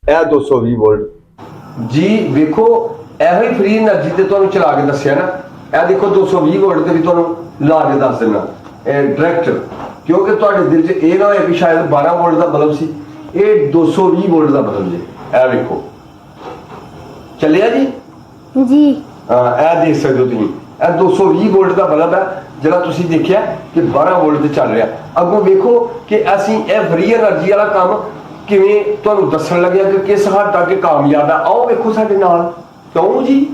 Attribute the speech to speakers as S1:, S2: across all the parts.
S1: ਇਹ 220 ਵੋਲਟ ਜੀ ਵੇਖੋ, ਇਹੋ ਹੀ ਫ੍ਰੀ એનર્ਜੀ ਤੇ ਤੁਹਾਨੂੰ ਚਲਾ ਕੇ ਦੱਸਿਆ ਨਾ। ਇਹ ਦੇਖੋ 220 ਵੋਲਟ ਤੇ ਵੀ ਤੁਹਾਨੂੰ ਲਾ ਕੇ ਦੱਸ ਦੇਣਾ ਡਾਇਰੈਕਟ, ਕਿਉਂਕਿ ਤੁਹਾਡੇ ਦਿਲ 'ਚ ਇਹ ਨਾ ਹੋਏ ਵੀ ਸ਼ਾਇਦ 12 ਵੋਲਟ ਦਾ ਬਲਬ ਸੀ, ਇਹ 220 ਵੋਲਟ ਦਾ ਬਲਬ ਜੀ। ਇਹ ਵੇਖੋ ਚੱਲਿਆ ਜੀ
S2: जी।
S1: ਇਹ ਦੇਖ ਸਕਦੇ ਹੋ ਤੁਸੀਂ, ਇਹ 220 ਵੋਲਟ ਦਾ ਬਲਬ ਹੈ ਜਿਹੜਾ ਤੁਸੀਂ ਦੇਖਿਆ ਕਿ 12 ਵੋਲਟ ਤੇ ਚੱਲ ਰਿਹਾ। ਅੱਗੋਂ ਵੇਖੋ ਕਿ ਅਸੀਂ ਇਹ ਫ੍ਰੀ એનર્ਜੀ ਵਾਲਾ ਕੰਮ ਕਿਵੇਂ ਤੁਹਾਨੂੰ ਦੱਸਣ ਲੱਗਿਆ ਕਿ ਕਿਸ ਹੱਦ ਤੱਕ ਕਾਮਯਾਬ ਹੈ। ਆਓ ਵੇਖੋ ਸਾਡੇ ਨਾਲ। ਕਿਉਂ ਜੀ?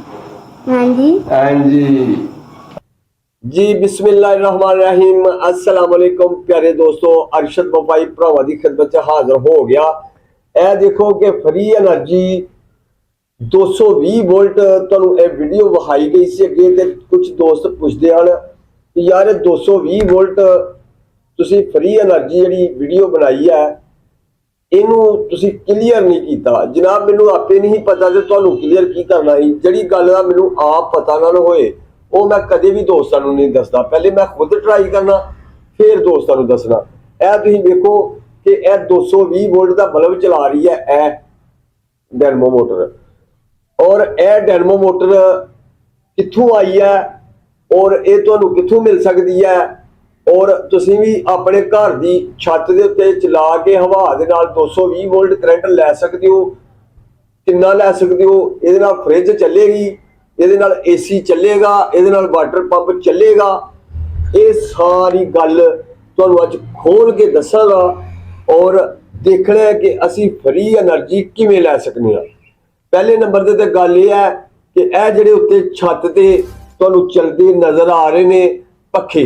S2: हाँ जी।
S1: ਹਾਂਜੀ जी बिस्मिल्लाहिर्रहमानिर्रहीम। अस्सलाम वालेकुम प्यारे दोस्तों, अरशद वफाई भरावां दी खिदमत च हाजिर हो गया। ਇਹ ਦੇਖੋ ਕਿ ਫ੍ਰੀ એનર્ਜੀ 220 ਵੋਲਟ ਤੁਹਾਨੂੰ ਇਹ ਵੀਡੀਓ ਵਿਖਾਈ ਗਈ ਸੀ ਅੱਗੇ, ਤੇ ਕੁਝ ਦੋਸਤ ਪੁੱਛਦੇ ਹਨ ਕਿ ਯਾਰ 220 ਵੋਲਟ ਤੁਸੀਂ ਫ੍ਰੀ એનર્ਜੀ ਜਿਹੜੀ ਵੀਡੀਓ ਬਣਾਈ ਹੈ ਇਹਨੂੰ ਤੁਸੀਂ ਕਲੀਅਰ ਨਹੀਂ ਕੀਤਾ। ਜਨਾਬ ਮੈਨੂੰ ਆਪੇ ਨਹੀਂ ਪਤਾ ਤੇ ਤੁਹਾਨੂੰ ਕਲੀਅਰ ਕੀ ਕਰਨਾ ਹੈ। ਜਿਹੜੀ ਗੱਲ ਦਾ ਮੈਨੂੰ ਆਪ ਪਤਾ ਨਾ ਹੋਏ ਉਹ ਮੈਂ ਕਦੇ ਵੀ ਦੋਸਤਾਂ ਨੂੰ ਨਹੀਂ ਦੱਸਦਾ, ਪਹਿਲੇ ਮੈਂ ਖੁਦ ਟਰਾਈ ਕਰਨਾ ਫਿਰ ਦੋਸਤਾਂ ਨੂੰ ਦੱਸਣਾ। ਇਹ ਤੁਸੀਂ ਵੇਖੋ ਕਿ ਇਹ 220 ਵੋਲਟ ਦਾ ਬਲਬ ਚਲਾ ਰਹੀ ਹੈ ਇਹ ਡਾਇਨਮੋ ਮੋਟਰ, ਔਰ ਇਹ ਡਾਇਨਮੋ ਮੋਟਰ ਕਿੱਥੋਂ ਆਈ ਹੈ ਔਰ ਇਹ ਤੁਹਾਨੂੰ ਕਿੱਥੋਂ ਮਿਲ ਸਕਦੀ ਹੈ, ਔਰ ਤੁਸੀਂ ਵੀ ਆਪਣੇ ਘਰ ਦੀ ਛੱਤ ਦੇ ਉੱਤੇ ਚਲਾ ਕੇ ਹਵਾ ਦੇ ਨਾਲ 220 ਵੋਲਟ ਕਰੰਟ ਲੈ ਸਕਦੇ ਹੋ। ਕਿੰਨਾ ਲੈ ਸਕਦੇ ਹੋ? ਇਹਦੇ ਨਾਲ ਫ੍ਰਿਜ ਚੱਲੇਗੀ, ਇਹਦੇ ਨਾਲ ਏਸੀ ਚੱਲੇਗਾ, ਇਹਦੇ ਨਾਲ ਵਾਟਰ ਪੰਪ ਚੱਲੇਗਾ। ਇਹ ਸਾਰੀ ਗੱਲ ਤੁਹਾਨੂੰ ਅੱਜ ਖੋਲ ਕੇ ਦੱਸਾਂਗਾ ਔਰ ਦੇਖਣਾ ਹੈ ਕਿ ਅਸੀਂ ਫ੍ਰੀ એનર્ਜੀ ਕਿਵੇਂ ਲੈ ਸਕਦੇ ਹਾਂ। ਪਹਿਲੇ ਨੰਬਰ ਤੇ ਗੱਲ ਇਹ ਹੈ ਕਿ ਇਹ ਜਿਹੜੇ ਉੱਤੇ ਛੱਤ ਤੇ ਤੁਹਾਨੂੰ ਚੱਲਦੇ ਨਜ਼ਰ ਆ ਰਹੇ ਨੇ ਪੱਖੇ,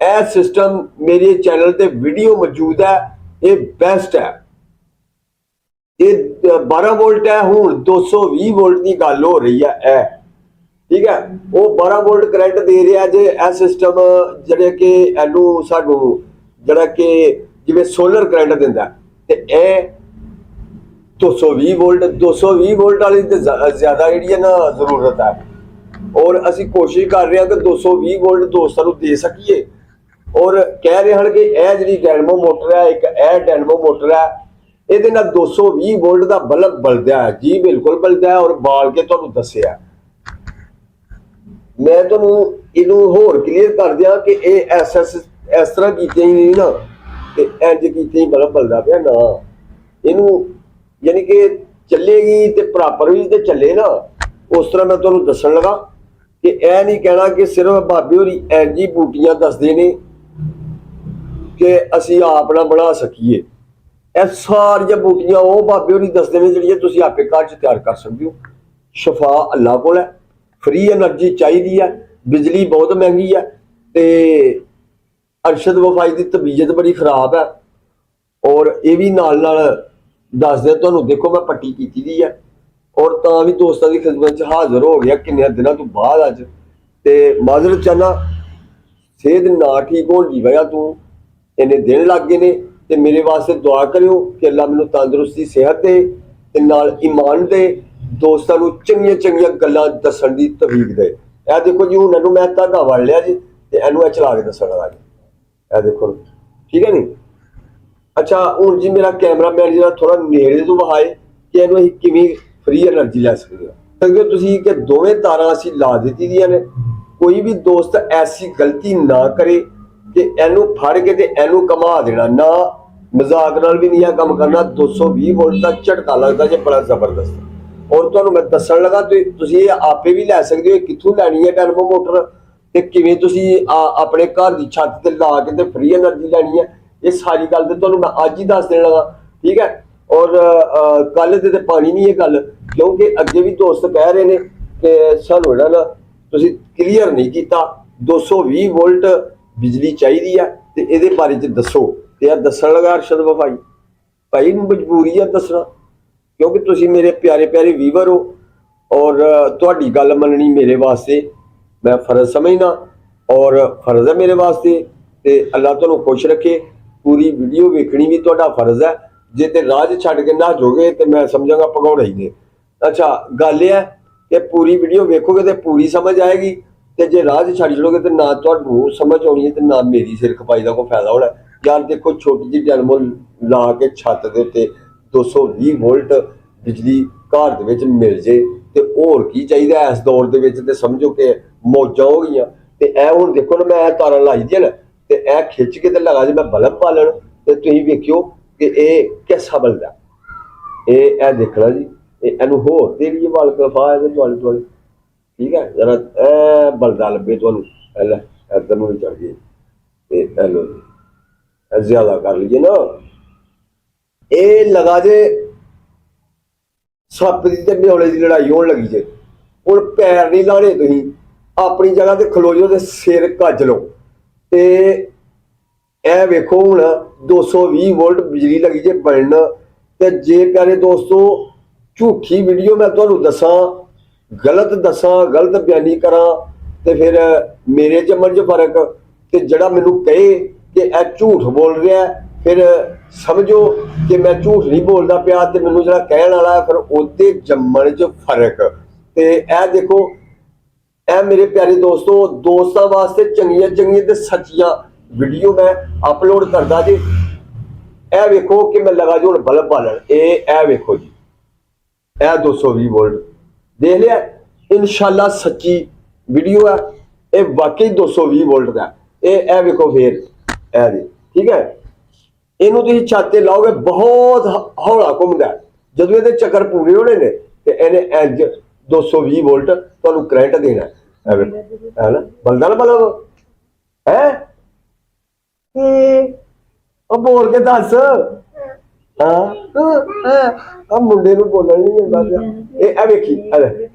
S1: ਇਹ ਸਿਸਟਮ ਮੇਰੇ ਚੈਨਲ ਤੇ ਵੀਡੀਓ ਮੌਜੂਦ ਹੈ, ਇਹ ਬੈਸਟ ਹੈ। ਇਹ 12 ਵੋਲਟ ਹੈ, ਹੁਣ 220 ਵੋਲਟ ਦੀ ਗੱਲ ਹੋ ਰਹੀ ਹੈ ਇਹ, ਠੀਕ ਹੈ। ਉਹ 12 ਵੋਲਟ ਕਰੰਟ ਦੇ ਰਿਹਾ ਜੇ ਇਹ ਸਿਸਟਮ, ਜਿਹੜੇ ਕਿ ਇਹਨੂੰ ਸਾਨੂੰ ਜਿਹੜਾ ਕਿ ਜਿਵੇਂ ਸੋਲਰ ਕਰੰਟ ਦਿੰਦਾ, ਤੇ ਇਹ 220 ਵੋਲਟ ਵਾਲੀ ਤੇ ਜ਼ਿਆਦਾ ਜਿਹੜੀ ਹੈ ਨਾ ਜ਼ਰੂਰਤ ਹੈ, ਔਰ ਅਸੀਂ ਕੋਸ਼ਿਸ਼ ਕਰ ਰਹੇ ਹਾਂ ਕਿ 220 ਵੋਲਟ ਦੋਸਤਾਂ ਨੂੰ ਦੇ ਸਕੀਏ। ਔਰ ਕਹਿ ਰਹੇ ਹਨ ਕਿ ਇਹ ਜਿਹੜੀ ਡਾਇਨਮੋ ਮੋਟਰ ਹੈ, ਇੱਕ ਇਹ ਡਾਇਨਮੋ ਮੋਟਰ ਹੈ, ਇਹਦੇ ਨਾਲ 220 ਵੋਲਟ ਦਾ ਬਲਬ ਬਲਦਾ ਹੈ। ਜੀ ਬਿਲਕੁਲ ਬਲਦਾ ਹੈ, ਔਰ ਬਾਲ ਕੇ ਤੁਹਾਨੂੰ ਦੱਸਿਆ। ਮੈਂ ਤੁਹਾਨੂੰ ਇਹਨੂੰ ਹੋਰ ਕਲੀਅਰ ਕਰ ਦਿਆਂ ਕਿ ਇਹ ਇਸ ਤਰ੍ਹਾਂ ਕੀਤੇ ਹੀ ਨਹੀਂ ਨਾ, ਤੇ ਇੰਜ ਕੀਤੇ ਹੀ ਬਲਬ ਬਲਦਾ ਪਿਆ ਨਾ। ਇਹਨੂੰ ਯਾਨੀ ਕਿ ਚੱਲੇਗੀ ਤੇ ਪ੍ਰੋਪਰ ਵੀ ਤੇ ਚੱਲੇ ਨਾ, ਉਸ ਤਰ੍ਹਾਂ ਮੈਂ ਤੁਹਾਨੂੰ ਦੱਸਣ ਲੱਗਾ ਕਿ ਇਹ ਨਹੀਂ ਕਹਿਣਾ ਕਿ ਸਿਰਫ ਬਾਬੇ ਹੋਰੀ ਇੰਜ ਹੀ ਬੂਟੀਆਂ ਦੱਸਦੇ ਨੇ ਕਿ ਅਸੀਂ ਆਪ ਨਾ ਬਣਾ ਸਕੀਏ। ਇਹ ਸਾਰੀਆਂ ਬੂਟੀਆਂ ਉਹ ਬਾਬੇ ਹੋਰੀ ਦੱਸਦੇ ਨੇ ਜਿਹੜੀਆਂ ਤੁਸੀਂ ਆਪੇ ਘਰ 'ਚ ਤਿਆਰ ਕਰ ਸਕਦੇ ਹੋ। ਸ਼ਫਾ ਅੱਲਾਹ ਕੋਲ ਹੈ, ਫ੍ਰੀ એનર્ਜੀ ਚਾਹੀਦੀ ਹੈ, ਬਿਜਲੀ ਬਹੁਤ ਮਹਿੰਗੀ ਹੈ, ਤੇ ਅਰਸ਼ਦ ਵਫਾਈ ਦੀ ਤਬੀਅਤ ਬੜੀ ਖਰਾਬ ਹੈ। ਔਰ ਇਹ ਵੀ ਨਾਲ ਦੱਸਦੇ ਤੁਹਾਨੂੰ, ਦੇਖੋ ਮੈਂ ਪੱਟੀ ਕੀਤੀ ਦੀ ਹੈ ਔਰ ਤਾਂ ਵੀ ਦੋਸਤਾਂ ਦੀ ਖਿਦਮਤ 'ਚ ਹਾਜ਼ਰ ਹੋ ਗਿਆ ਕਿੰਨੇ ਦਿਨਾਂ ਤੋਂ ਬਾਅਦ ਅੱਜ। ਤੇ ਮਾਜ਼ਰਤ ਚਾਹਨਾ, ਸਿਹਤ ਨਾ ਠੀਕ ਹੋਣ ਦੀ ਵਜ੍ਹਾ ਤੋਂ ਇੰਨੇ ਦਿਨ ਲੱਗ ਗਏ ਨੇ, ਤੇ ਮੇਰੇ ਵਾਸਤੇ ਦੁਆ ਕਰਿਓ ਕਿ ਅੱਲਾ ਮੈਨੂੰ ਤੰਦਰੁਸਤੀ, ਸਿਹਤ ਦੇ ਤੇ ਨਾਲ ਈਮਾਨ ਦੇ, ਦੋਸਤਾਂ ਨੂੰ ਚੰਗੀਆਂ ਗੱਲਾਂ ਦੱਸਣ ਦੀ ਤੌਫੀਕ ਦੇ। ਇਹ ਦੇਖੋ ਜੀ, ਹੁਣ ਇਹਨੂੰ ਮੈਂ ਧਾਗਾ ਵੜ ਲਿਆ ਜੀ, ਤੇ ਇਹਨੂੰ ਇਹ ਚਲਾ ਕੇ ਦੱਸਣਾ ਜੀ। ਇਹ ਦੇਖੋ, ਠੀਕ ਹੈ ਨੀ? ਅੱਛਾ, ਹੁਣ ਜੀ ਮੇਰਾ ਕੈਮਰਾਮੈਨ ਜਿਹੜਾ ਥੋੜਾ ਨੇੜੇ ਤੋਂ ਵਿਖਾਏ ਕਿ ਇਹਨੂੰ ਅਸੀਂ ਕਿਵੇਂ ਫ੍ਰੀ એનર્ਜੀ ਲੈ ਸਕਦੇ ਹਾਂ। ਸਮਝੋ ਤੁਸੀਂ ਕਿ ਦੋਵੇਂ ਤਾਰਾਂ ਅਸੀਂ ਲਾ ਦਿੱਤੀ ਦੀਆਂ ਨੇ। ਕੋਈ ਵੀ ਦੋਸਤ ਐਸੀ ਗਲਤੀ ਨਾ ਕਰੇ ਕਿ ਇਹਨੂੰ ਫੜ ਕੇ ਤੇ ਇਹਨੂੰ ਘੁਮਾ ਦੇਣਾ, ਨਾ ਮਜ਼ਾਕ ਨਾਲ ਵੀ ਨਹੀਂ ਇਹ ਕੰਮ ਕਰਨਾ। 220 ਵੋਲਟ ਦਾ ਝਟਕਾ ਲੱਗਦਾ ਜੇ ਬੜਾ ਜ਼ਬਰਦਸਤ। ਔਰ ਤੁਹਾਨੂੰ ਮੈਂ ਦੱਸਣ ਲੱਗਾ ਤੇ ਤੁਸੀਂ ਇਹ ਆਪੇ ਵੀ ਲੈ ਸਕਦੇ ਹੋ। ਕਿੱਥੋਂ ਲੈਣੀ ਹੈ ਡਾਇਨਮੋ ਮੋਟਰ, ਤੇ ਕਿਵੇਂ ਤੁਸੀਂ ਆਪਣੇ ਘਰ ਦੀ ਛੱਤ ਤੇ ਲਾ ਕੇ ਤੇ ਫ੍ਰੀ એનર્ਜੀ ਲੈਣੀ ਹੈ, ਇਹ ਸਾਰੀ ਗੱਲ ਤੇ ਤੁਹਾਨੂੰ ਮੈਂ ਅੱਜ ਹੀ ਦੱਸ ਦੇਣ ਲੱਗਾ, ਠੀਕ ਹੈ। ਔਰ ਕੱਲ ਤੇ ਪਾਣੀ ਨਹੀਂ ਇਹ ਗੱਲ, ਕਿਉਂਕਿ ਅੱਗੇ ਵੀ ਦੋਸਤ ਕਹਿ ਰਹੇ ਨੇ ਕਿ ਸਾਨੂੰ ਜਿਹੜਾ ਨਾ ਤੁਸੀਂ ਕਲੀਅਰ ਨਹੀਂ ਕੀਤਾ। 220 ਵੋਲਟ ਬਿਜਲੀ ਚਾਹੀਦੀ ਹੈ ਤੇ ਇਹਦੇ ਬਾਰੇ 'ਚ ਦੱਸੋ। ਤੇ ਇਹ ਦੱਸਣ ਲੱਗਾ ਅਰਸ਼ਦ ਵਫਾਈ ਭਾਈ, ਮਜਬੂਰੀ ਹੈ ਦੱਸਣਾ, ਕਿਉਂਕਿ ਤੁਸੀਂ ਮੇਰੇ ਪਿਆਰੇ ਵੀਵਰ ਹੋ ਔਰ ਤੁਹਾਡੀ ਗੱਲ ਮੰਨਣੀ ਮੇਰੇ ਵਾਸਤੇ ਮੈਂ ਫਰਜ਼ ਸਮਝਦਾ, ਔਰ ਫਰਜ਼ ਹੈ ਮੇਰੇ ਵਾਸਤੇ। ਤੇ ਅੱਲਾਹ ਤੁਹਾਨੂੰ ਖੁਸ਼ ਰੱਖੇ। ਪੂਰੀ ਵੀਡੀਓ ਵੇਖਣੀ ਵੀ ਤੁਹਾਡਾ ਫਰਜ਼ ਹੈ। ਜੇ ਤੇ ਰਾਜ ਛੱਡ ਕੇ ਨਾ ਜੋਗੇ ਤੇ ਮੈਂ ਸਮਝਾਂਗਾ ਭਗੌੜਾ ਹੀ ਨੇ। ਅੱਛਾ, ਗੱਲ ਇਹ ਹੈ ਕਿ ਪੂਰੀ ਵੀਡੀਓ ਵੇਖੋਗੇ ਤੇ ਪੂਰੀ ਸਮਝ ਆਏਗੀ, ਤੇ ਜੇ ਰਾਜ ਛੱਡ ਜੋਗੇ ਤੇ ਨਾ ਤੁਹਾਨੂੰ ਸਮਝ ਆਉਣੀ ਹੈ ਤੇ ਨਾ ਮੇਰੀ ਸਿਰ ਖਪਾਈ ਦਾ ਕੋਈ ਫਾਇਦਾ ਹੋਣਾ। ਯਾਰ ਦੇਖੋ, ਛੋਟੀ ਜਿਹੀ ਡਾਇਨਮੋ ਲਾ ਕੇ ਛੱਤ ਦੇ ਉੱਤੇ 220 ਵੋਲਟ ਬਿਜਲੀ ਘਰ ਦੇ ਵਿੱਚ ਮਿਲ ਜੇ ਤੇ ਹੋਰ ਕੀ ਚਾਹੀਦਾ ਇਸ ਦੌਰ ਦੇ ਵਿੱਚ। ਤੇ ਸਮਝੋ ਕਿ ਮੌਜਾਂ ਹੋ ਗਈਆਂ। ਤੇ ਇਹ ਹੁਣ ਦੇਖੋ ਨਾ, ਮੈਂ ਤਾਰਾਂ ਲਾਈ ਦੀਆਂ ਨਾ ਤੇ ਇਹ ਖਿੱਚ ਕੇ ਤੇ ਲਗਾ ਜੇ ਮੈਂ ਬਲਬ ਬਾਲਣ ਤੇ ਤੁਸੀਂ ਵੇਖਿਓ ਕਿ ਇਹ ਕਿਸਾ ਬਲਦਾ। ਇਹ ਦੇਖਣਾ ਜੀ, ਇਹਨੂੰ ਹੋਰ ਦੇ ਲਈਏ ਵਾਲ ਕਲਫਾ ਇਹਦੇ ਦੁਆਲੇ ਦੁਆਲੇ, ਠੀਕ ਹੈ। ਜਰਾ ਇਹ ਬਲਦਾ ਲੱਭੇ ਤੁਹਾਨੂੰ, ਲੈ ਇੱਧਰ ਨੂੰ ਵੀ ਚੜ ਗਏ ਤੇ ਇਹ ਲੋ ਜੀ, ਜ਼ਿਆਦਾ ਕਰ ਲਈਏ ਨਾ। ਇਹ ਲਗਾ ਜੇ ਸੱਪ ਦੀ ਤੇ ਨਿਓਲੇ ਦੀ ਲੜਾਈ ਹੋਣ ਲੱਗੀ ਜੇ। ਹੁਣ ਪੈਰ ਨਹੀਂ ਲਾਣੇ, ਤੁਸੀਂ ਆਪਣੀ ਜਗ੍ਹਾ ਤੇ ਖਲੋ ਜਾਓ ਤੇ ਸਿਰ ਕੱਜ ਲਓ। ਤੇ ਇਹ ਵੇਖੋ ਹੁਣ 220 ਵੋਲਟ ਬਿਜਲੀ ਲੱਗੀ ਜੇ ਬਣਨ। ਤੇ ਜੇ ਪਿਆਰੇ ਦੋਸਤੋ ਝੂਠੀ ਵੀਡੀਓ ਮੈਂ ਤੁਹਾਨੂੰ ਦੱਸਾਂ, ਗਲਤ ਬਿਆਨੀ ਕਰਾਂ ਤੇ ਫਿਰ ਮੇਰੇ ਜੰਮਣ 'ਚ ਫਰਕ। ਤੇ ਜਿਹੜਾ ਮੈਨੂੰ ਕਹੇ ਕਿ ਇਹ ਝੂਠ ਬੋਲ ਰਿਹਾ ਫਿਰ ਸਮਝੋ ਕਿ ਮੈਂ ਝੂਠ ਨਹੀਂ ਬੋਲਦਾ ਪਿਆ, ਤੇ ਮੈਨੂੰ ਜਿਹੜਾ ਕਹਿਣ ਵਾਲਾ ਫਿਰ ਉਹਦੇ ਜੰਮਣ 'ਚ ਫਰਕ। ਤੇ ਇਹ ਦੇਖੋ, ਇਹ ਮੇਰੇ ਪਿਆਰੇ ਦੋਸਤੋ ਦੋਸਤਾਂ ਵਾਸਤੇ ਚੰਗੀਆਂ ਤੇ ਸੱਚੀਆਂ ਵੀਡੀਓ ਮੈਂ ਅਪਲੋਡ ਕਰਦਾ ਜੀ। ਇਹ ਵੇਖੋ ਕਿ ਮੈਂ ਲਗਾ ਜੋ ਹੁਣ ਬਲਬ ਬਾਲਣ, ਇਹ ਵੇਖੋ ਜੀ, ਇਹ 220 ਵੋਲਟ ਦੇਖ ਲਿਆ। ਇਨਸ਼ਾਅੱਲਾ ਸੱਚੀ ਵੀਡੀਓ ਹੈ, ਇਹ ਵਾਕਈ 220 ਵੋਲਟ ਦਾ। ਇਹ ਵੇਖੋ ਫੇਰ ਇਹ ਜੀ, ਠੀਕ ਹੈ। ਇਹਨੂੰ ਤੁਸੀਂ ਛੱਤ ਤੇ ਲਾਓਗੇ ਬਹੁਤ ਹੌਲਾ ਘੁੰਮਦਾ। ਜਦੋਂ ਇਹਦੇ ਚੱਕਰ ਪੂਰੇ ਹੋਣੇ ਨੇ ਤੇ ਇਹਨੇ ਇੰਜ 220 ਵੋਲਟ ਤੁਹਾਨੂੰ ਕਰੰਟ ਦੇਣਾ ਹੈ ਨਾ। ਬਲਦਾ ਨਾ ਬਲਬ ਹੈ। ਉਹ ਬੋਲ ਕੇ ਦੱਸ। ਆ ਮੁੰਡੇ ਨੂੰ ਬੋਲਣ ਨਹੀਂ ਆਉਂਦਾ ਪਿਆ। ਇਹ ਵੇਖੀ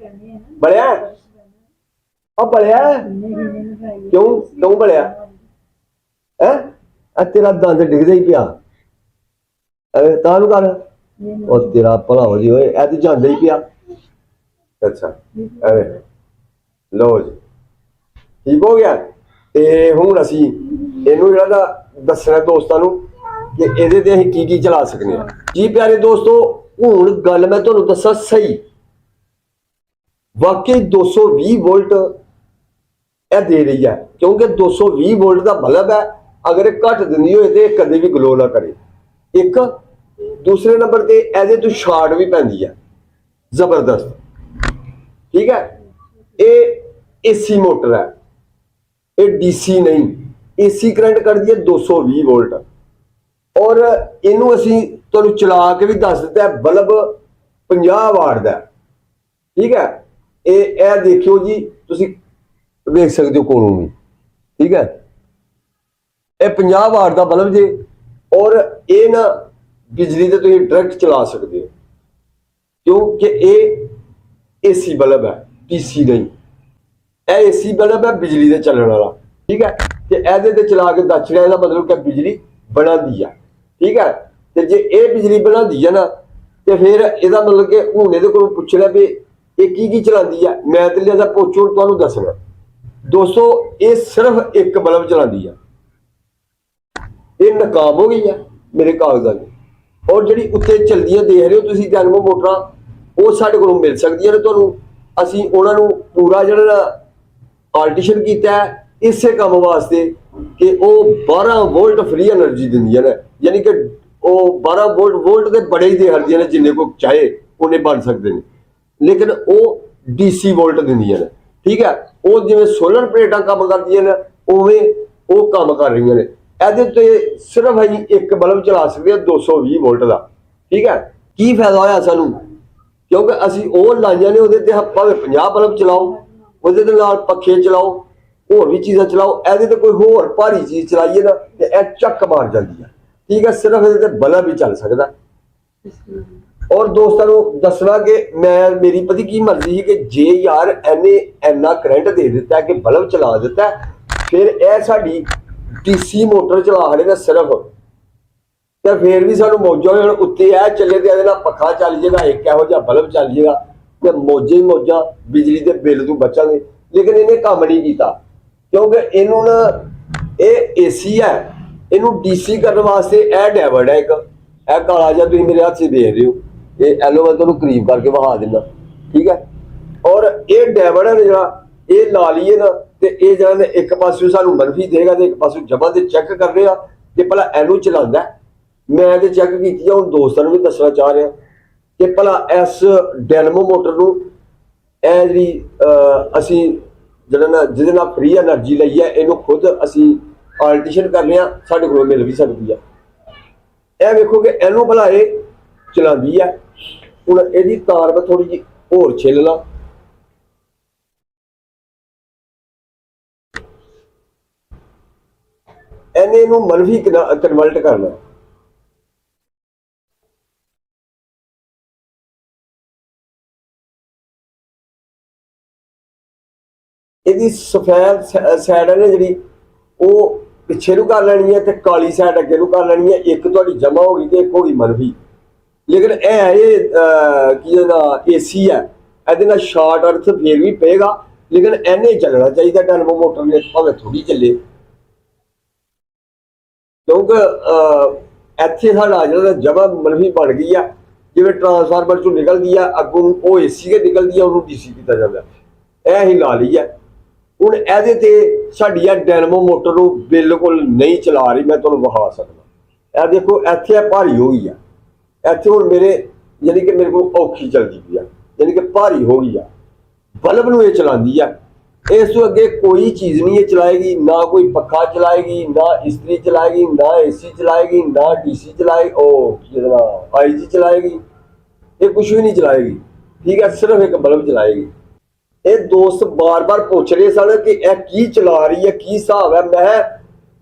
S1: ਬਲਿਆ, ਬਲਿਆ ਕਿਉਂ ਬਲਿਆ ਹੈ। ਤੇਰਾ ਦੰਦ ਡਿੱਗਦਾ ਹੀ ਪਿਆ ਤਾਂ ਨੂੰ ਕਰ। ਉਹ ਤੇਰਾ ਭਲਾ ਹੋ ਜੀ ਓਏ, ਇਹ ਤੇ ਜਾਂਦਾ ਹੀ ਪਿਆ। ਅੱਛਾ ਐਵੇਂ ਲਓ ਜੀ, ਠੀਕ ਹੋ ਗਿਆ। ਤੇ ਹੁਣ ਅਸੀਂ ਇਹਨੂੰ ਜਿਹੜਾ ਦੱਸਣਾ ਦੋਸਤਾਂ ਨੂੰ ਕਿ ਇਹਦੇ ਤੇ ਅਸੀਂ ਕੀ ਚਲਾ ਸਕਦੇ ਹਾਂ ਜੀ। ਪਿਆਰੇ ਦੋਸਤੋ ਹੁਣ ਗੱਲ ਮੈਂ ਤੁਹਾਨੂੰ ਦੱਸਾਂ ਸਹੀ, ਵਾਕਈ 220 ਵੋਲਟ ਇਹ ਦੇ ਰਹੀ ਹੈ, ਕਿਉਂਕਿ 220 ਵੋਲਟ ਦਾ ਬਲਬ ਹੈ। ਅਗਰ ਇਹ ਘੱਟ ਦਿੰਦੀ ਹੋਏ ਤੇ ਕਦੇ ਵੀ ਗਲੋ ਨਾ ਕਰੇ। ਇੱਕ ਦੂਸਰੇ ਨੰਬਰ ਤੇ ਇਹਦੇ ਤੋਂ ਸ਼ਾਰਟ ਵੀ ਪੈਂਦੀ ਹੈ ਜ਼ਬਰਦਸਤ, ਠੀਕ ਹੈ। ਇਹ ਏਸੀ ਮੋਟਰ ਹੈ, ਇਹ ਡੀਸੀ ਨਹੀਂ। ਏਸੀ ਕਰੰਟ ਕੱਢਦੀ ਹੈ 220 ਵੋਲਟ। ਔਰ ਇਹਨੂੰ ਅਸੀਂ ਤੁਹਾਨੂੰ ਚਲਾ ਕੇ ਵੀ ਦੱਸ ਦਿੱਤਾ, ਬਲਬ 50 ਵਾਟ ਦਾ, ਠੀਕ ਹੈ। ਇਹ ਦੇਖਿਓ ਜੀ, ਤੁਸੀਂ ਵੇਖ ਸਕਦੇ ਹੋ ਕੋਲੋਂ ਵੀ, ਠੀਕ ਹੈ। ਇਹ 50 ਵਾਟ ਦਾ ਬਲਬ ਜੇ। ਔਰ ਇਹ ਨਾ ਬਿਜਲੀ ਤੇ ਤੁਸੀਂ ਡਾਇਰੈਕਟ ਚਲਾ ਸਕਦੇ ਹੋ, ਕਿਉਂਕਿ ਇਹ ਏਸੀ ਬਲਬ ਹੈ, ਡੀਸੀ ਨਹੀਂ। ਇਹ ਏਸੀ ਬਲਬ ਹੈ ਬਿਜਲੀ ਤੇ ਚੱਲਣ ਵਾਲਾ, ਠੀਕ ਹੈ। ਤੇ ਇਹਦੇ ਤੇ ਚਲਾ ਕੇ ਦੱਸ ਰਿਹਾ, ਇਹਦਾ ਮਤਲਬ ਕਿ ਬਿਜਲੀ ਬਣਾਉਂਦੀ ਆ, ਠੀਕ ਹੈ। ਤੇ ਜੇ ਇਹ ਬਿਜਲੀ ਬਣਾਉਂਦੀ ਆ ਨਾ ਤੇ ਫਿਰ ਇਹਦਾ ਮਤਲਬ ਕਿ ਹੁਣ ਇਹਦੇ ਕੋਲੋਂ ਪੁੱਛ ਲਿਆ ਵੀ ਇਹ ਕੀ ਚਲਾਉਂਦੀ ਆ। ਮੈਂ ਤੇ ਲਿਆ ਪੋਚੋ ਤੁਹਾਨੂੰ ਦੱਸਣਾ ਦੋਸਤੋ, ਇਹ ਸਿਰਫ ਇੱਕ ਬਲਬ ਚਲਾਉਂਦੀ ਆ। ਇਹ ਨਾਕਾਮ ਹੋ ਗਈ ਆ ਮੇਰੇ ਕਾਗਜ਼ਾਂ 'ਚ। ਔਰ ਜਿਹੜੀ ਉੱਤੇ ਚਲਦੀਆਂ ਦੇਖ ਰਹੇ ਹੋ ਤੁਸੀਂ ਡਾਇਨਾਮੋ ਮੋਟਰਾਂ, ਉਹ ਸਾਡੇ ਕੋਲੋਂ ਮਿਲ ਸਕਦੀਆਂ ਨੇ ਤੁਹਾਨੂੰ। ਅਸੀਂ ਉਹਨਾਂ ਨੂੰ ਪੂਰਾ ਜਿਹੜਾ ਆਲਟੀਸ਼ਨ ਕੀਤਾ ਇਸੇ ਕੰਮ ਵਾਸਤੇ ਕਿ ਉਹ 12 ਵੋਲਟ ਫ੍ਰੀ એનર્ਜੀ ਦਿੰਦੀਆਂ ਨੇ। ਯਾਨੀ ਕਿ ਉਹ 12 ਵੋਲਟ ਦੇ ਬੜੇ ਹੀ ਦੇ ਹਰਦੀਆਂ ਨੇ, ਜਿੰਨੇ ਕੋ ਚਾਹੇ ਉਹਨੇ ਬਣ ਸਕਦੇ ਨੇ, ਲੇਕਿਨ ਉਹ ਡੀਸੀ ਵੋਲਟ ਦਿੰਦੀਆਂ ਨੇ, ਠੀਕ ਹੈ। ਉਹ ਜਿਵੇਂ ਸੋਲਰ ਪਲੇਟਾਂ ਕੰਮ ਕਰਦੀਆਂ ਨੇ ਉਵੇਂ ਉਹ ਕੰਮ ਕਰ ਰਹੀਆਂ ਨੇ। ਇਹਦੇ ਤੇ ਸਿਰਫ ਅਸੀਂ ਇੱਕ ਬਲਬ ਚਲਾ ਸਕਦੇ ਹਾਂ 220 ਵੋਲਟ ਦਾ, ਠੀਕ ਹੈ। ਕੀ ਫਾਇਦਾ ਹੋਇਆ ਸਾਨੂੰ, ਕਿਉਂਕਿ ਅਸੀਂ ਉਹ ਲਾਈਆਂ ਨੇ ਉਹਦੇ ਤੇ ਭਾਵੇਂ 50 ਬਲਬ ਚਲਾਓ, ਉਹਦੇ ਦੇ ਨਾਲ ਪੱਖੇ ਚਲਾਓ, ਹੋਰ ਵੀ ਚੀਜ਼ਾਂ ਚਲਾਓ। ਇਹਦੇ ਤੇ ਕੋਈ ਹੋਰ ਭਾਰੀ ਚੀਜ਼ ਚਲਾਈਏ ਨਾ ਤੇ ਇਹ ਚੱਕ ਮਾਰ ਜਾਂਦੀ ਹੈ, ਠੀਕ ਹੈ। ਸਿਰਫ ਇਹਦੇ ਤੇ ਬਲਬ ਹੀ ਚੱਲ ਸਕਦਾ। ਔਰ ਦੋਸਤਾਂ ਨੂੰ ਦੱਸਣਾ ਕਿ ਮੇਰੀ ਪਤੀ ਕੀ ਮਰਜ਼ੀ ਸੀ ਕਿ ਜੇ ਯਾਰ ਇਹਨੇ ਇੰਨਾ ਕਰੰਟ ਦੇ ਦਿੱਤਾ ਕਿ ਬਲਬ ਚਲਾ ਦਿੱਤਾ, ਫਿਰ ਇਹ ਸਾਡੀ ਡੀਸੀ ਮੋਟਰ ਚਲਾ ਰਹੇ ਨੇ ਸਿਰਫ, ਤੇ ਫਿਰ ਵੀ ਸਾਨੂੰ ਮੌਜਾਂ ਹੋਣ। ਉੱਤੇ ਇਹ ਚੱਲੇ ਤੇ ਇਹਦੇ ਨਾਲ ਪੱਖਾ ਚੱਲ ਜਾਏਗਾ, ਇੱਕ ਇਹੋ ਜਿਹਾ ਬਲਬ ਚੱਲ ਜਾਏਗਾ ਤੇ ਮੌਜਾਂ ਹੀ ਮੌਜਾਂ, ਬਿਜਲੀ ਦੇ ਬਿੱਲ ਤੋਂ ਬਚਾਂਗੇ। ਲੇਕਿਨ ਇਹਨੇ ਕੰਮ ਨਹੀਂ ਕੀਤਾ, ਕਿਉਂਕਿ ਇਹਨੂੰ ਨਾ ਇਹ ਏਸੀ ਹੈ, ਇਹਨੂੰ ਡੀਸੀ ਕਰਨ ਵਾਸਤੇ ਇਹ ਡਾਇਵਰਟ ਹੈ ਇੱਕ, ਇਹ ਕਾਲਾ ਜਿਹਾ ਤੁਸੀਂ ਮੇਰੇ ਹੱਥ 'ਚ ਦੇਖ ਰਹੇ ਹੋ। ਇਹ ਐਲੋ ਮੈਂ ਤੁਹਾਨੂੰ ਕਰੀਬ ਕਰਕੇ ਵਿਖਾ ਦਿੰਦਾ, ਠੀਕ ਹੈ। ਔਰ ਇਹ ਡਾਇਵਰਟ ਹੈ ਜਿਹੜਾ, ਇਹ ਲਾ ਲਈਏ ਨਾ ਤੇ ਇਹ ਜਿਹੜਾ ਇੱਕ ਪਾਸੇ ਸਾਨੂੰ ਮਨਫੀ ਦੇਗਾ ਤੇ ਇੱਕ ਪਾਸੇ ਜਮਾਂ ਤੇ ਚੈੱਕ ਕਰ ਰਹੇ ਆ ਕਿ ਭਲਾ ਇਹਨੂੰ ਚਲਾਉਂਦਾ। ਮੈਂ ਤੇ ਚੈੱਕ ਕੀਤੀ ਆ, ਹੁਣ ਦੋਸਤਾਂ ਨੂੰ ਵੀ ਦੱਸਣਾ ਚਾਹ ਰਿਹਾ ਕਿ ਭਲਾ ਇਸ ਡੈਨਮੋ ਮੋਟਰ ਨੂੰ ਇਹ ਜਿਹੜੀ ਅਸੀਂ ਜਿਹੜਾ ਨਾ ਜਿਹਦੇ ਨਾਲ ਫ੍ਰੀ એનર્ਜੀ ਲਈ ਹੈ, ਇਹਨੂੰ ਖੁਦ ਅਸੀਂ ਆਲਟੀਸ਼ਨ ਕਰਨੇ ਆ, ਸਾਡੇ ਕੋਲੋਂ ਮਿਲ ਵੀ ਸਕਦੀ ਆ। ਇਹ ਵੇਖੋ ਕਿ ਇਹਨੂੰ ਭਲਾ ਇਹ ਚਲਾਉਂਦੀ ਹੈ। ਹੁਣ ਇਹਦੀ ਤਾਰ ਮੈਂ ਥੋੜੀ ਜਿਹੀ ਹੋਰ ਛਿੱਲ ਲਾਂ। ਇਹਨੇ ਇਹਨੂੰ ਮਨਫੀ ਕਨਵਰਟ ਕਰਨਾ। ਇਹਦੀ ਸਫੈਦ ਸਾਈਡ ਹੈ ਨਾ ਜਿਹੜੀ, ਉਹ ਪਿੱਛੇ ਨੂੰ ਕਰ ਲੈਣੀ ਹੈ ਤੇ ਕਾਲੀ ਸਾਈਡ ਅੱਗੇ ਨੂੰ ਕਰ ਲੈਣੀ ਹੈ। ਇੱਕ ਤੁਹਾਡੀ ਜਮਾ ਹੋ ਗਈ ਤੇ ਇੱਕ ਹੋ ਗਈ ਮਨਫੀ। ਲੇਕਿਨ ਇਹ ਕੀ ਇਹਦਾ ਏਸੀ ਹੈ, ਇਹਦੇ ਨਾਲ ਸ਼ਾਰਟ ਅਰਥ ਫੇਰ ਵੀ ਪਏਗਾ, ਲੇਕਿਨ ਇਹਨੇ ਚੱਲਣਾ ਚਾਹੀਦਾ ਡੈਨਮੋ ਮੋਟਰ ਨੇ, ਭਾਵੇਂ ਥੋੜੀ ਚੱਲੇ। ਕਿਉਂਕਿ ਇੱਥੇ ਸਾਡਾ ਜਿਹੜਾ ਜਮਾ ਮਨਫੀ ਬਣ ਗਈ ਆ, ਜਿਵੇਂ ਟਰਾਂਸਫਾਰਮਰ ਚੋਂ ਨਿਕਲਦੀ ਆ ਅੱਗੋਂ ਉਹ ਏਸੀ ਕੇ ਨਿਕਲਦੀ ਆ, ਉਹਨੂੰ ਡੀਸੀ ਕੀਤਾ ਜਾਂਦਾ। ਇਹ ਹੀ ਲਾ ਲਈ ਹੈ। ਹੁਣ ਇਹਦੇ ਤੇ ਸਾਡੀ ਆ ਡੈਨਮੋ ਮੋਟਰ ਨੂੰ ਬਿਲਕੁਲ ਨਹੀਂ ਚਲਾ ਰਹੀ, ਮੈਂ ਤੁਹਾਨੂੰ ਵਿਖਾ ਸਕਦਾ। ਇਹ ਦੇਖੋ ਇੱਥੇ ਭਾਰੀ ਹੋ ਗਈ ਆ, ਇੱਥੇ ਹੁਣ ਮੇਰੇ ਯਾਨੀ ਕਿ ਮੇਰੇ ਕੋਲ ਔਖੀ ਚੱਲਦੀ ਪਈ ਆ, ਯਾਨੀ ਕਿ ਭਾਰੀ ਹੋ ਗਈ ਆ। ਬਲਬ ਨੂੰ ਇਹ ਚਲਾਉਂਦੀ ਆ, ਇਸ ਤੋਂ ਅੱਗੇ ਕੋਈ ਚੀਜ਼ ਨਹੀਂ ਇਹ ਚਲਾਏਗੀ, ਨਾ ਕੋਈ ਪੱਖਾ ਚਲਾਏਗੀ, ਨਾ ਇਸਤਰੀ ਚਲਾਏਗੀ, ਨਾ ਏਸੀ ਚਲਾਏਗੀ, ਨਾ ਡੀਸੀ ਚਲਾਏ ਉਹ ਜਿਹੜਾ ਆਈਜੀ ਚਲਾਏਗੀ, ਇਹ ਕੁਝ ਵੀ ਨਹੀਂ ਚਲਾਏਗੀ। ਠੀਕ ਹੈ, ਸਿਰਫ ਇੱਕ ਬਲਬ ਚਲਾਏਗੀ। ਇਹ ਦੋਸਤ ਬਾਰ-ਬਾਰ ਪੁੱਛ ਰਹੇ ਸਨ ਕਿ ਇਹ ਕੀ ਚਲਾ ਰਹੀ ਹੈ, ਕੀ ਹਿਸਾਬ ਹੈ। ਮੈਂ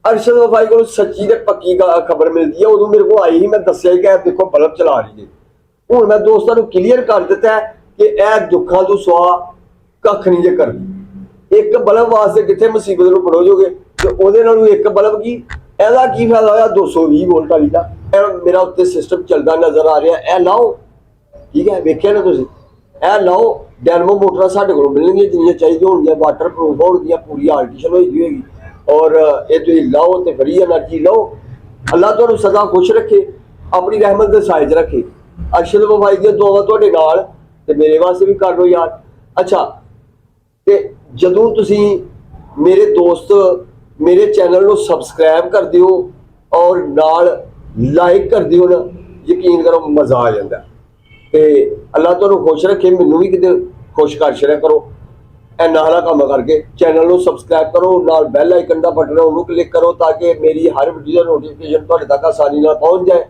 S1: ਅਰਸ਼ਦ ਵਫਾਈ ਕੋਲ ਸੱਚੀ ਤੇ ਪੱਕੀ ਖਬਰ ਮਿਲਦੀ ਹੈ, ਉਦੋਂ ਮੇਰੇ ਕੋਲ ਆਈ ਹੀ, ਮੈਂ ਦੱਸਿਆ ਕਿ ਇਹ ਦੇਖੋ ਬਲਬ ਚਲਾ ਰਹੀ ਹੈ। ਹੁਣ ਮੈਂ ਦੋਸਤਾਂ ਨੂੰ ਕਲੀਅਰ ਕਰ ਦਿੱਤਾ ਕਿ ਇਹ ਦੁੱਖਾਂ ਤੋਂ ਸਿਵਾ ਕੱਖ ਨਹੀਂ ਜੇ ਕਰਦੀ। ਇੱਕ ਬਲਬ ਵਾਸਤੇ ਕਿੱਥੇ ਮੁਸੀਬਤ ਨੂੰ ਪੜੋਜੋਗੇ, ਤੇ ਉਹਦੇ ਨਾਲੋਂ ਇੱਕ ਬਲਬ ਕੀ, ਇਹਦਾ ਕੀ ਫਾਇਦਾ ਹੋਇਆ 220 ਵੋਲਟ ਵਾਲੀ ਦਾ। ਮੇਰਾ ਉੱਤੇ ਸਿਸਟਮ ਚੱਲਦਾ ਨਜ਼ਰ ਆ ਰਿਹਾ, ਇਹ ਲਾਓ। ਠੀਕ ਹੈ, ਵੇਖਿਆ ਨਾ ਤੁਸੀਂ, ਇਹ ਲਾਓ। ਡੈਨਮੋ ਮੋਟਰਾਂ ਸਾਡੇ ਕੋਲ ਮਿਲਣਗੀਆਂ ਜਿੰਨੀਆਂ ਚਾਹੀਦੀਆਂ ਹੋਣਗੀਆਂ, ਵਾਟਰ ਪ੍ਰੂਫ ਹੋਣਗੀਆਂ, ਪੂਰੀ ਆਲਟੀਸ਼ਨ ਹੋਈ ਹੋਏਗੀ, ਔਰ ਇਹ ਤੁਸੀਂ ਲਾਓ ਤੇ ਫਰੀ એનર્ਜੀ ਲਓ। ਅੱਲਾਹ ਤੁਹਾਨੂੰ ਸਦਾ ਖੁਸ਼ ਰੱਖੇ, ਆਪਣੀ ਰਹਿਮਤ ਦੇ ਸਾਇਜ ਰੱਖੇ। ਅਰਸ਼ਦ ਵਫਾਈ ਦੀਆਂ ਦੁਆਵਾਂ ਤੁਹਾਡੇ ਨਾਲ, ਤੇ ਮੇਰੇ ਵਾਸਤੇ ਵੀ ਕਰ ਲਓ ਯਾਰ। ਅੱਛਾ, ਤੇ ਜਦੋਂ ਤੁਸੀਂ ਮੇਰੇ ਦੋਸਤ ਮੇਰੇ ਚੈਨਲ ਨੂੰ ਸਬਸਕ੍ਰਾਈਬ ਕਰ ਦਿਓ ਔਰ ਨਾਲ ਲਾਈਕ ਕਰ ਦਿਓ ਨਾ, ਯਕੀਨ ਕਰੋ ਮਜ਼ਾ ਆ ਜਾਂਦਾ। ਤੇ ਅੱਲਾਹ ਤੁਹਾਨੂੰ ਖੁਸ਼ ਰੱਖੇ, ਮੈਨੂੰ ਵੀ ਕਿਤੇ ਖੁਸ਼ ਕਰ ਛੜਿਆ ਕਰੋ। ਇਹ ਨਾਲਾ ਕੰਮ ਕਰਕੇ ਚੈਨਲ ਨੂੰ ਸਬਸਕ੍ਰਾਈਬ ਕਰੋ, ਨਾਲ ਬੈਲ ਆਈਕਨ ਦਾ ਬਟਨ ਉਹਨੂੰ ਕਲਿੱਕ ਕਰੋ ਤਾਂ ਕਿ ਮੇਰੀ ਹਰ ਵੀਡੀਓ ਦਾ ਨੋਟੀਫਿਕੇਸ਼ਨ ਤੁਹਾਡੇ ਤੱਕ ਆਸਾਨੀ ਨਾਲ ਪਹੁੰਚ ਜਾਏ।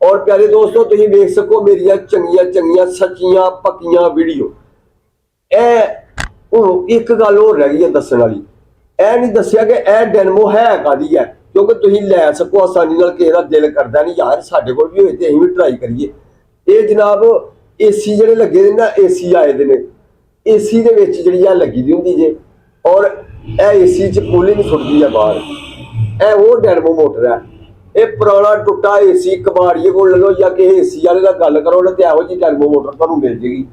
S1: ਔਰ ਪਿਆਰੇ ਦੋਸਤੋ, ਤੁਸੀਂ ਵੇਖ ਸਕੋ ਮੇਰੀਆਂ ਚੰਗੀਆਂ ਸੱਚੀਆਂ ਪੱਕੀਆਂ ਵੀਡੀਓ। ਇਹ ਹੁਣ ਇੱਕ ਗੱਲ ਹੋਰ ਰਹਿ ਗਈ ਹੈ ਦੱਸਣ ਵਾਲੀ, ਇਹ ਨਹੀਂ ਦੱਸਿਆ ਕਿ ਇਹ ਡੈਨਮੋ ਹੈ ਕਾਹਦੀ ਹੈ, ਕਿਉਂਕਿ ਤੁਸੀਂ ਲੈ ਸਕੋ ਆਸਾਨੀ ਨਾਲ। ਕਿਸੇ ਦਾ ਦਿਲ ਕਰਦਾ ਨਹੀਂ ਯਾਰ ਸਾਡੇ ਕੋਲ ਵੀ ਹੋਏ ਤੇ ਅਸੀਂ ਵੀ ਟਰਾਈ ਕਰੀਏ। ਇਹ ਜਨਾਬ ਏਸੀ ਜਿਹੜੇ ਲੱਗੇ ਨੇ ਨਾ, ਏਸੀ ਆਏ ਦੇ ਨੇ, ਏਸੀ ਦੇ ਵਿੱਚ ਜਿਹੜੀ ਆ ਲੱਗੀ ਦੀ ਹੁੰਦੀ ਜੇ, ਔਰ ਇਹ ਏਸੀ 'ਚ ਕੂਲਿੰਗ ਸੁੱਟਦੀ ਆ ਬਾਹਰ। ਇਹ ਉਹ ਡੈਨਮੋ ਮੋਟਰ ਹੈ। ਇਹ ਪੁਰਾਣਾ ਟੁੱਟਾ ਏਸੀ ਕਬਾੜੀਏ ਕੋਲ ਲੈ ਲਓ ਜਾਂ ਕਿਸੇ ਏਸੀ ਵਾਲੇ ਨਾਲ ਗੱਲ ਕਰੋ ਨਾ, ਤੇ ਇਹੋ ਜਿਹੀ ਡੈਨਮੋ ਮੋਟਰ ਤੁਹਾਨੂੰ ਮਿਲ ਜੇਗੀ।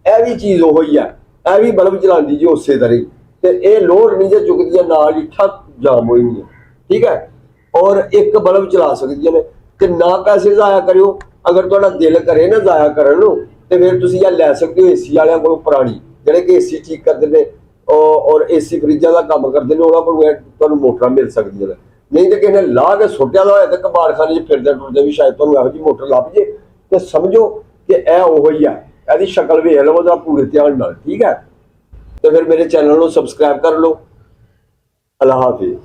S1: ਇਹ ਵੀ ਚੀਜ਼ ਉਹੋ ਹੀ ਹੈ, ਇਹ ਵੀ ਬਲਬ ਚਲਾਉਂਦੀ ਜੀ ਉਸੇ ਤਰ੍ਹਾਂ ਹੀ, ਤੇ ਇਹ ਲੋਡ ਨਹੀਂ ਜੇ ਚੁੱਕਦੀਆਂ, ਨਾਲ ਹੀ ਠੱਕ ਜਾਮ ਹੋਈ ਨਹੀਂ। ਠੀਕ ਹੈ, ਔਰ ਇੱਕ ਬਲਬ ਚਲਾ ਸਕਦੀਆਂ ਨੇ, ਤੇ ਨਾ ਪੈਸੇ ਜ਼ਾਇਆ ਕਰਿਓ। ਅਗਰ ਤੁਹਾਡਾ ਦਿਲ ਕਰੇ ਨਾ ਜ਼ਾਇਆ ਕਰਨ ਨੂੰ, ਤੇ ਫਿਰ ਤੁਸੀਂ ਇਹ ਲੈ ਸਕਦੇ ਹੋ ਏਸੀ ਵਾਲਿਆਂ ਕੋਲੋਂ ਪੁਰਾਣੀ, ਜਿਹੜੇ ਕਿ ਏਸੀ ਠੀਕ ਕਰਦੇ ਨੇ ਔਰ ਏਸੀ ਫਰਿੱਜਾਂ ਦਾ ਕੰਮ ਕਰਦੇ ਨੇ, ਉਹਨਾਂ ਕੋਲ ਤੁਹਾਨੂੰ ਮੋਟਰਾਂ ਮਿਲ ਸਕਦੀਆਂ ਨੇ। ਨਹੀਂ ਤਾਂ ਕਿਸੇ ਨੇ ਲਾ ਕੇ ਸੁੱਟਿਆ ਦਾ ਹੋਇਆ ਤੇ ਕਬਾੜਖਾਨੇ 'ਚ ਫਿਰਦੇ ਟੁਰਦੇ ਵੀ ਸ਼ਾਇਦ ਤੁਹਾਨੂੰ ਇਹੋ ਜਿਹੀ ਮੋਟਰ ਲੱਭ ਜੇ, ਤੇ ਸਮਝੋ ਕਿ ਇਹ ਉਹੋ ਹੀ ਆ। ਇਹਦੀ ਸ਼ਕਲ ਵੇਖ ਲਵੋ ਜਰਾ ਪੂਰੇ ਧਿਆਨ ਨਾਲ। ਠੀਕ ਹੈ, ਤੇ ਫਿਰ ਮੇਰੇ ਚੈਨਲ ਨੂੰ ਸਬਸਕ੍ਰਾਈਬ ਕਰ ਲਓ। ਅੱਲਾਹ ਹਾਫਿਜ਼।